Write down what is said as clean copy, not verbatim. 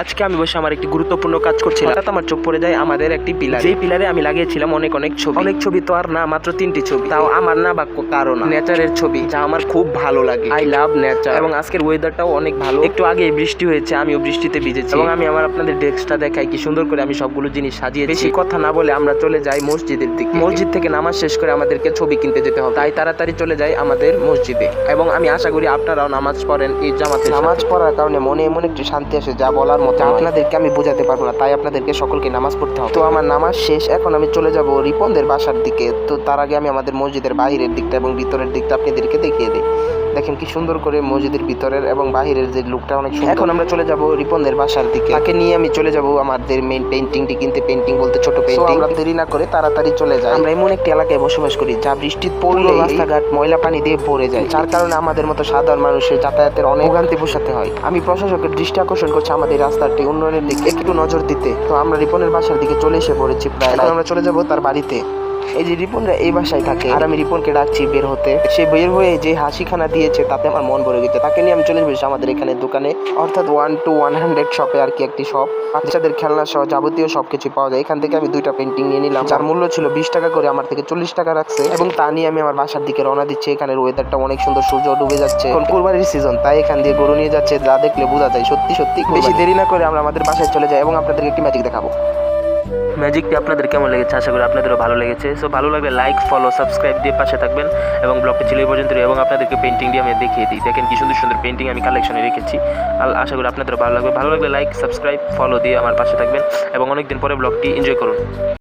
আজকে আমি বসে আমার একটি গুরুত্বপূর্ণ কাজ করছিলাম। হঠাৎ আমার চোখ পড়ে যায় আমাদের একটি পিলার। যেই পিলারে আমি লাগিয়েছিলাম অনেক ছবি তো আর না, মাত্র 3টি ছবি, তাও আমার না বা কারো না, নেচারের ছবি, যা আমার খুব ভালো লাগে। I love nature. এবং আজকের ওয়েদারটাও অনেক ভালো। একটু আগে বৃষ্টি হয়েছে, আমিও বৃষ্টিতে ভিজেছি। এবং আমি আপনাদের ডেস্কটা দেখাই কি সুন্দর করে আমি সবগুলো জিনিস সাজিয়েছি। বেশি কথা না বলে আমরা চলে যাই মসজিদের দিকে। মসজিদ থেকে নামাজ শেষ করে আমাদেরকে ছবি কিনতে যেতে হবে, তাই তাড়াতাড়ি চলে যাই আমাদের মসজিদে। এবং আমি আশা করি আপনারাও নামাজ পড়েন এই জামাতে। নামাজ পড়ার কারণে মনে এমন একটি শান্তি আসে যা বলার মতো আপনাদেরকে আমি বোঝাতে পারবো না, তাই আপনাদেরকে সকলকে নামাজ পড়তে হবে। তো আমার নামাজ শেষ, এখন আমি চলে যাব রিপনদের বাসার দিকে। তো তার আগে আমি আমাদের মসজিদের বাহিরের দিকটা এবং ভিতরের দিকটা আপনাদেরকে দেখিয়ে দিই। দেখেন কি সুন্দর করে মসজিদের ভিতরের এবং বাহিরের যে লুকটা অনেক সুন্দর। এখন আমরা চলে যাব রিপনদের বাসার দিকে। তাকে নিয়ে আমি চলে যাব আমাদের মেইন পেইন্টিংটি কিনতে। পেইন্টিং বলতে ছোট পেইন্টিং। আমরা দেরি না করে তাড়াতাড়ি চলে যাই। আমরা এমন একটি এলাকায় বসবাস করি যা বৃষ্টি পড়লে রাস্তাঘাট ময়লা পানি দিয়ে ভরে যায়, যার কারণে আমাদের মতো সাধারণ মানুষের যাতায়াতের অনেক ভোগান্তি পোষাতে হয়। আমি প্রশাসকের দৃষ্টি আকর্ষণ করছি আমাদের রাস্তাটি উন্নয়নের দিকে একটু নজর দিতে। তো আমরা রিপনের বাসার দিকে চলে এসে পড়েছি প্রায়। এখন আমরা চলে যাব তার বাড়িতে। এই যে রিপনরা এই বাসায় থাকে আর আমি রিপনকে ডাকছি বের হতে। সে বের হয়ে যে হাসিখানা দিয়েছে তাতে আমার মন ভরে গেছে। তাকে নিয়ে আমি চলে এসেছি আমাদের এখানে দোকানে, অর্থাৎ 1 to 100 শপে আর কি, একটি শপ। বাচ্চাদের খেলনা সহ যাবতীয় সবকিছু পাওয়া যায়। এখান থেকে আমি 2টা পেন্টিং নিয়ে নিলাম, যার মূল্য ছিল 20 টাকা করে, আমার থেকে 40 টাকা রাখছে। এবং তা নিয়ে আমি আমার বাসার দিকে রওনা দিচ্ছি। এখানের ওয়েদারটা অনেক সুন্দর, সূর্য ডুবে যাচ্ছে, এখন কুরবানির সিজন, তাই এখান দিয়ে গরু নিয়ে যাচ্ছে, যা দেখলে বোঝা যায় সত্যি সত্যি। বেশি দেরি না করে আমরা আমাদের বাসায় চলে যাই এবং আপনাদেরকে একটি ম্যাজিক দেখাবো। ম্যাজিকটি আপনাদের কেমন লেগেছে আশা করি আপনাদেরও ভালো লেগেছে। সো ভালো লাগলে লাইক, ফলো, সাবস্ক্রাইব দিয়ে পাশে থাকবেন। এবং ব্লগটি ছিল এই পর্যন্ত। এবং আপনাদেরকে পেন্টিং দিয়ে আমি দেখিয়ে দিই। দেখেন কি সুন্দর সুন্দর পেন্টিং আমি কালেকশনে রেখেছি। আশা করি আপনাদেরও ভালো লাগবে। ভালো লাগলে লাইক, সাবস্ক্রাইব, ফলো দিয়ে আমার পাশে থাকবেন এবং অনেকদিন পরে ব্লগটি এনজয় করুন।